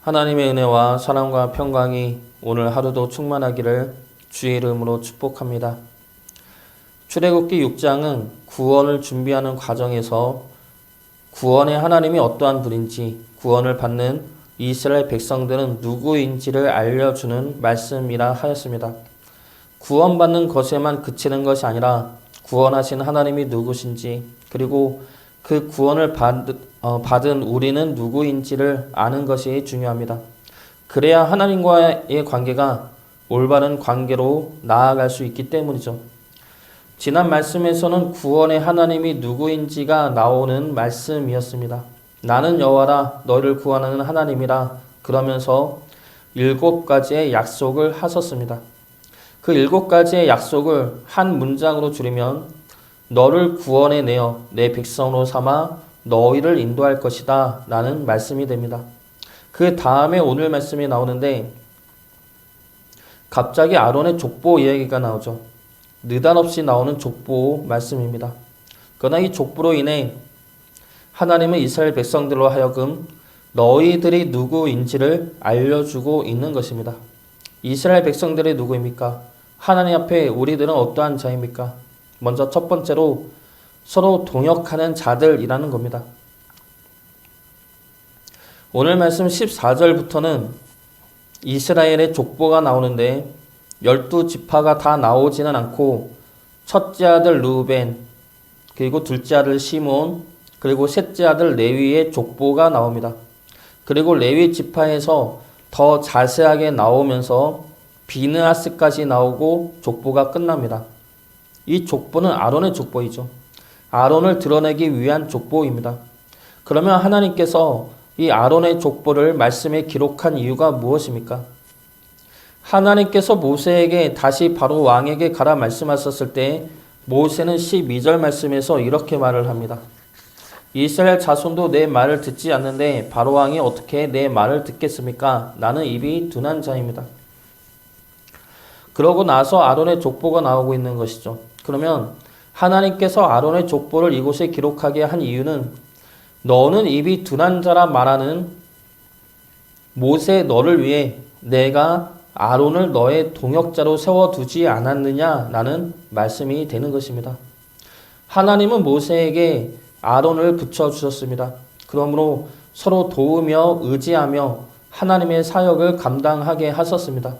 하나님의 은혜와 사랑과 평강이 오늘 하루도 충만하기를 주의 이름으로 축복합니다. 출애굽기 6장은 구원을 준비하는 과정에서 구원의 하나님이 어떠한 분인지, 구원을 받는 이스라엘 백성들은 누구인지를 알려주는 말씀이라 하였습니다. 구원받는 것에만 그치는 것이 아니라 구원하신 하나님이 누구신지, 그리고 그 구원을 받은 우리는 누구인지를 아는 것이 중요합니다. 그래야 하나님과의 관계가 올바른 관계로 나아갈 수 있기 때문이죠. 지난 말씀에서는 구원의 하나님이 누구인지가 나오는 말씀이었습니다. 나는 여호와라 너희를 구원하는 하나님이라 그러면서 7가지의 약속을 하셨습니다. 그 7가지의 약속을 한 문장으로 줄이면 너를 구원해내어 내 백성으로 삼아 너희를 인도할 것이다 라는 말씀이 됩니다. 그 다음에 오늘 말씀이 나오는데 갑자기 아론의 족보 이야기가 나오죠. 느닷없이 나오는 족보 말씀입니다. 그러나 이 족보로 인해 하나님은 이스라엘 백성들로 하여금 너희들이 누구인지를 알려주고 있는 것입니다. 이스라엘 백성들이 누구입니까? 하나님 앞에 우리들은 어떠한 자입니까? 먼저 첫 번째로 서로 동역하는 자들이라는 겁니다. 오늘 말씀 14절부터는 이스라엘의 족보가 나오는데 12지파가 다 나오지는 않고 첫째 아들 르우벤, 그리고 둘째 아들 시몬, 그리고 셋째 아들 레위의 족보가 나옵니다. 그리고 레위 지파에서 더 자세하게 나오면서 비느하스까지 나오고 족보가 끝납니다. 이 족보는 아론의 족보이죠. 아론을 드러내기 위한 족보입니다. 그러면 하나님께서 이 아론의 족보를 말씀에 기록한 이유가 무엇입니까? 하나님께서 모세에게 다시 바로 왕에게 가라 말씀하셨을 때 모세는 12절 말씀에서 이렇게 말을 합니다. 이스라엘 자손도 내 말을 듣지 않는데 바로 왕이 어떻게 내 말을 듣겠습니까? 나는 입이 둔한 자입니다. 그러고 나서 아론의 족보가 나오고 있는 것이죠. 그러면 하나님께서 아론의 족보를 이곳에 기록하게 한 이유는 너는 입이 둔한 자라 말하는 모세 너를 위해 내가 아론을 너의 동역자로 세워두지 않았느냐라는 말씀이 되는 것입니다. 하나님은 모세에게 아론을 붙여주셨습니다. 그러므로 서로 도우며 의지하며 하나님의 사역을 감당하게 하셨습니다.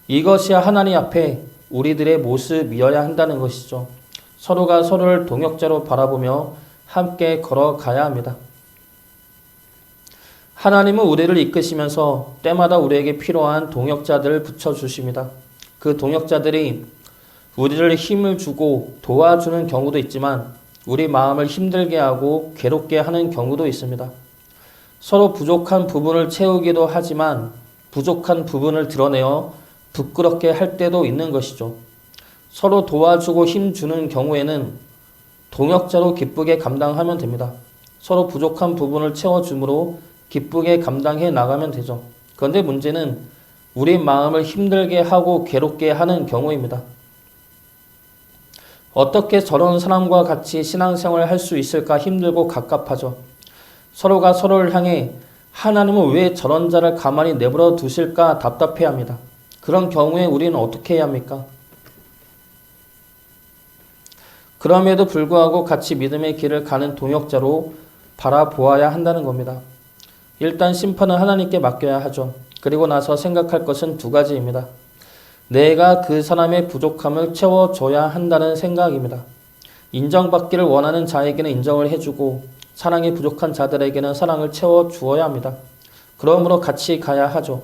이것이 하나님 앞에 우리들의 모습이어야 한다는 것이죠. 서로가 서로를 동역자로 바라보며 함께 걸어가야 합니다. 하나님은 우리를 이끄시면서 때마다 우리에게 필요한 동역자들을 붙여주십니다. 그 동역자들이 우리를 힘을 주고 도와주는 경우도 있지만 우리 마음을 힘들게 하고 괴롭게 하는 경우도 있습니다. 서로 부족한 부분을 채우기도 하지만 부족한 부분을 드러내어 부끄럽게 할 때도 있는 것이죠. 서로 도와주고 힘주는 경우에는 동역자로 기쁘게 감당하면 됩니다. 서로 부족한 부분을 채워주므로 기쁘게 감당해 나가면 되죠. 그런데 문제는 우리 마음을 힘들게 하고 괴롭게 하는 경우입니다. 어떻게 저런 사람과 같이 신앙생활을 할 수 있을까 힘들고 갑갑하죠. 서로가 서로를 향해 하나님은 왜 저런 자를 가만히 내버려 두실까 답답해합니다. 그런 경우에 우리는 어떻게 해야 합니까? 그럼에도 불구하고 같이 믿음의 길을 가는 동역자로 바라보아야 한다는 겁니다. 일단 심판은 하나님께 맡겨야 하죠. 그리고 나서 생각할 것은 2가지입니다. 내가 그 사람의 부족함을 채워줘야 한다는 생각입니다. 인정받기를 원하는 자에게는 인정을 해주고 사랑이 부족한 자들에게는 사랑을 채워주어야 합니다. 그러므로 같이 가야 하죠.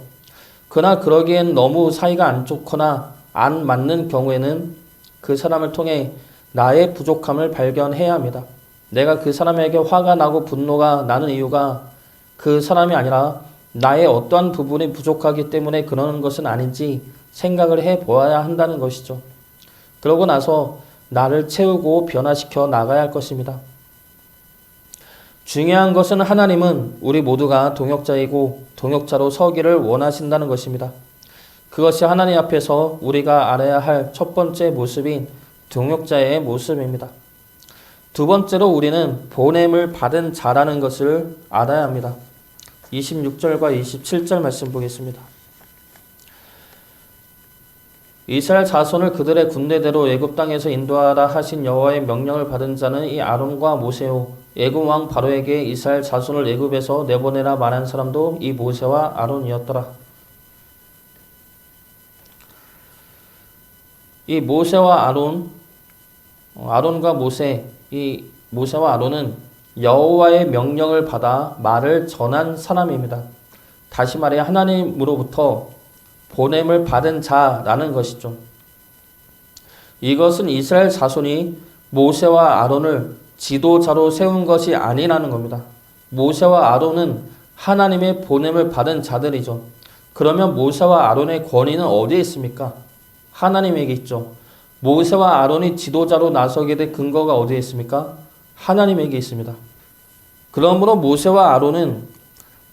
그러나 그러기엔 너무 사이가 안 좋거나 안 맞는 경우에는 그 사람을 통해 나의 부족함을 발견해야 합니다. 내가 그 사람에게 화가 나고 분노가 나는 이유가 그 사람이 아니라 나의 어떠한 부분이 부족하기 때문에 그러는 것은 아닌지 생각을 해보아야 한다는 것이죠. 그러고 나서 나를 채우고 변화시켜 나가야 할 것입니다. 중요한 것은 하나님은 우리 모두가 동역자이고 동역자로 서기를 원하신다는 것입니다. 그것이 하나님 앞에서 우리가 알아야 할 첫 번째 모습인 동역자의 모습입니다. 2번째로 우리는 보냄을 받은 자라는 것을 알아야 합니다. 26절과 27절 말씀 보겠습니다. 이스라엘 자손을 그들의 군대대로 애굽 땅에서 인도하라 하신 여호와의 명령을 받은 자는 이 아론과 모세요. 애굽 왕 바로에게 이스라엘 자손을 애굽에서 내보내라 말한 사람도 이 모세와 아론이었더라. 이 모세와 아론, 아론과 모세, 이 모세와 아론은 여호와의 명령을 받아 말을 전한 사람입니다. 다시 말해 하나님으로부터 보냄을 받은 자라는 것이죠. 이것은 이스라엘 자손이 모세와 아론을 지도자로 세운 것이 아니라는 겁니다. 모세와 아론은 하나님의 보냄을 받은 자들이죠. 그러면 모세와 아론의 권위는 어디에 있습니까? 하나님에게 있죠. 모세와 아론이 지도자로 나서게 된 근거가 어디에 있습니까? 하나님에게 있습니다. 그러므로 모세와 아론은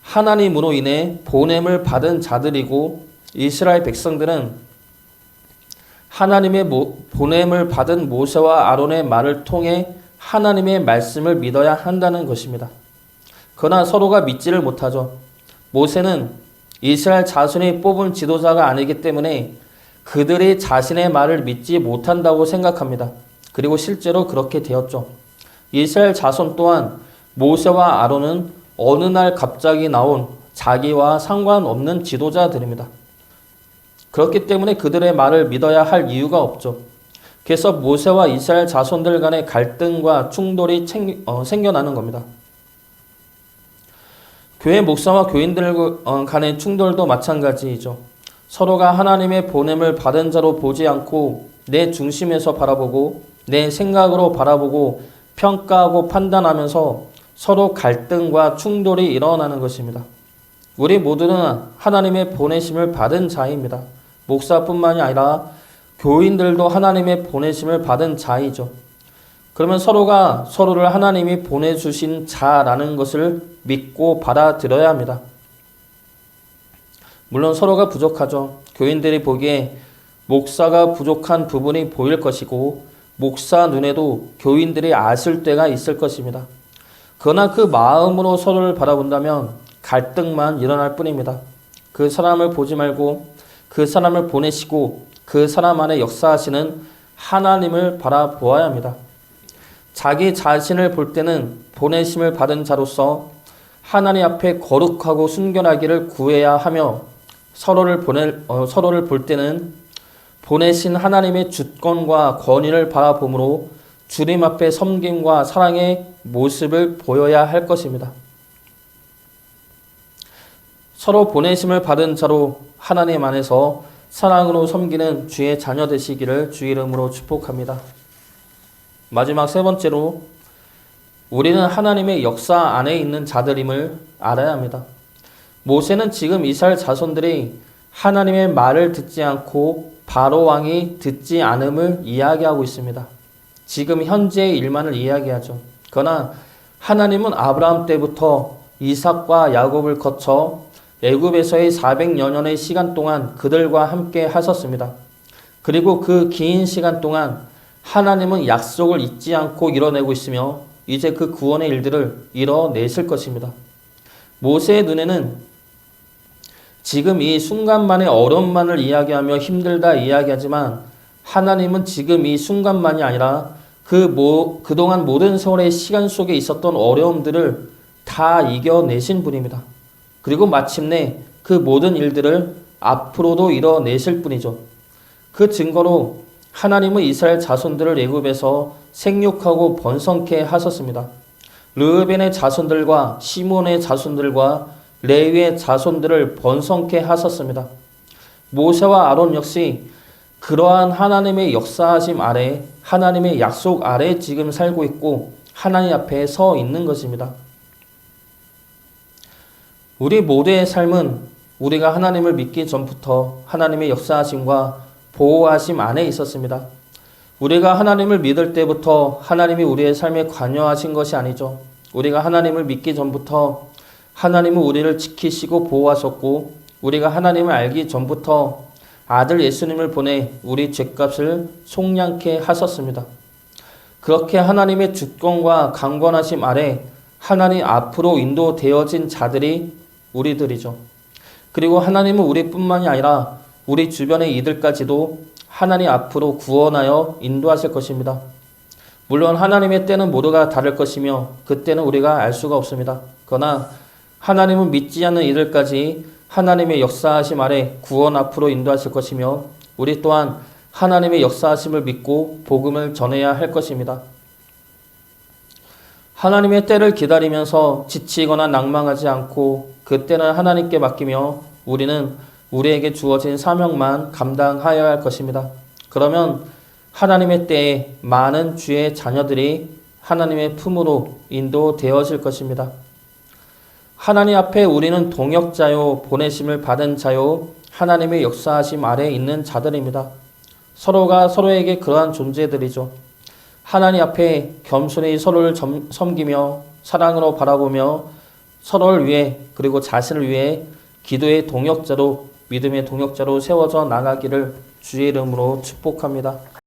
하나님으로 인해 보냄을 받은 자들이고 이스라엘 백성들은 하나님의 보냄을 받은 모세와 아론의 말을 통해 하나님의 말씀을 믿어야 한다는 것입니다. 그러나 서로가 믿지를 못하죠. 모세는 이스라엘 자손이 뽑은 지도자가 아니기 때문에 그들이 자신의 말을 믿지 못한다고 생각합니다. 그리고 실제로 그렇게 되었죠. 이스라엘 자손 또한 모세와 아론은 어느 날 갑자기 나온 자기와 상관없는 지도자들입니다. 그렇기 때문에 그들의 말을 믿어야 할 이유가 없죠. 그래서 모세와 이스라엘 자손들 간의 갈등과 충돌이 생겨나는 겁니다. 교회 목사와 교인들 간의 충돌도 마찬가지이죠. 서로가 하나님의 보냄을 받은 자로 보지 않고 내 중심에서 바라보고 내 생각으로 바라보고 평가하고 판단하면서 서로 갈등과 충돌이 일어나는 것입니다. 우리 모두는 하나님의 보내심을 받은 자입니다. 목사뿐만이 아니라 교인들도 하나님의 보내심을 받은 자이죠. 그러면 서로가 서로를 하나님이 보내주신 자라는 것을 믿고 받아들여야 합니다. 물론 서로가 부족하죠. 교인들이 보기에 목사가 부족한 부분이 보일 것이고 목사 눈에도 교인들이 아실 때가 있을 것입니다. 그러나 그 마음으로 서로를 바라본다면 갈등만 일어날 뿐입니다. 그 사람을 보지 말고 그 사람을 보내시고 그 사람 안에 역사하시는 하나님을 바라보아야 합니다. 자기 자신을 볼 때는 보내심을 받은 자로서 하나님 앞에 거룩하고 순결하기를 구해야 하며 서로를 볼 때는 보내신 하나님의 주권과 권위를 바라보므로 주님 앞에 섬김과 사랑의 모습을 보여야 할 것입니다. 서로 보내심을 받은 자로 하나님 안에서 사랑으로 섬기는 주의 자녀 되시기를 주 이름으로 축복합니다. 마지막 세 번째로 우리는 하나님의 역사 안에 있는 자들임을 알아야 합니다. 모세는 지금 이스라엘 자손들이 하나님의 말을 듣지 않고 바로 왕이 듣지 않음을 이야기하고 있습니다. 지금 현재의 일만을 이야기하죠. 그러나 하나님은 아브라함 때부터 이삭과 야곱을 거쳐 애굽에서의 400여 년의 시간 동안 그들과 함께 하셨습니다. 그리고 그 긴 시간 동안 하나님은 약속을 잊지 않고 이뤄내고 있으며 이제 그 구원의 일들을 이뤄내실 것입니다. 모세의 눈에는 지금 이 순간만의 어려움만을 이야기하며 힘들다 이야기하지만 하나님은 지금 이 순간만이 아니라 그동안 모든 세월의 시간 속에 있었던 어려움들을 다 이겨내신 분입니다. 그리고 마침내 그 모든 일들을 앞으로도 이뤄내실 분이죠. 그 증거로 하나님은 이스라엘 자손들을 애굽에서 생육하고 번성케 하셨습니다. 르우벤의 자손들과 시몬의 자손들과 레위의 자손들을 번성케 하셨습니다. 모세와 아론 역시 그러한 하나님의 역사하심 아래, 하나님의 약속 아래 지금 살고 있고 하나님 앞에 서 있는 것입니다. 우리 모두의 삶은 우리가 하나님을 믿기 전부터 하나님의 역사하심과 보호하심 안에 있었습니다. 우리가 하나님을 믿을 때부터 하나님이 우리의 삶에 관여하신 것이 아니죠. 우리가 하나님을 믿기 전부터 하나님은 우리를 지키시고 보호하셨고 우리가 하나님을 알기 전부터 아들 예수님을 보내 우리 죄값을 속량케 하셨습니다. 그렇게 하나님의 주권과 강권하심 아래 하나님 앞으로 인도되어진 자들이 우리들이죠. 그리고 하나님은 우리뿐만이 아니라 우리 주변의 이들까지도 하나님 앞으로 구원하여 인도하실 것입니다. 물론 하나님의 때는 모두가 다를 것이며 그 때는 우리가 알 수가 없습니다. 그러나 하나님은 믿지 않는 이들까지 하나님의 역사하심 아래 구원 앞으로 인도하실 것이며 우리 또한 하나님의 역사하심을 믿고 복음을 전해야 할 것입니다. 하나님의 때를 기다리면서 지치거나 낭망하지 않고 그 때는 하나님께 맡기며 우리는 우리에게 주어진 사명만 감당하여야 할 것입니다. 그러면 하나님의 때에 많은 주의 자녀들이 하나님의 품으로 인도되어질 것입니다. 하나님 앞에 우리는 동역자요, 보내심을 받은 자요, 하나님의 역사하심 아래에 있는 자들입니다. 서로가 서로에게 그러한 존재들이죠. 하나님 앞에 겸손히 서로를 섬기며 사랑으로 바라보며 서로를 위해 그리고 자신을 위해 기도의 동역자로 믿음의 동역자로 세워져 나가기를 주의 이름으로 축복합니다.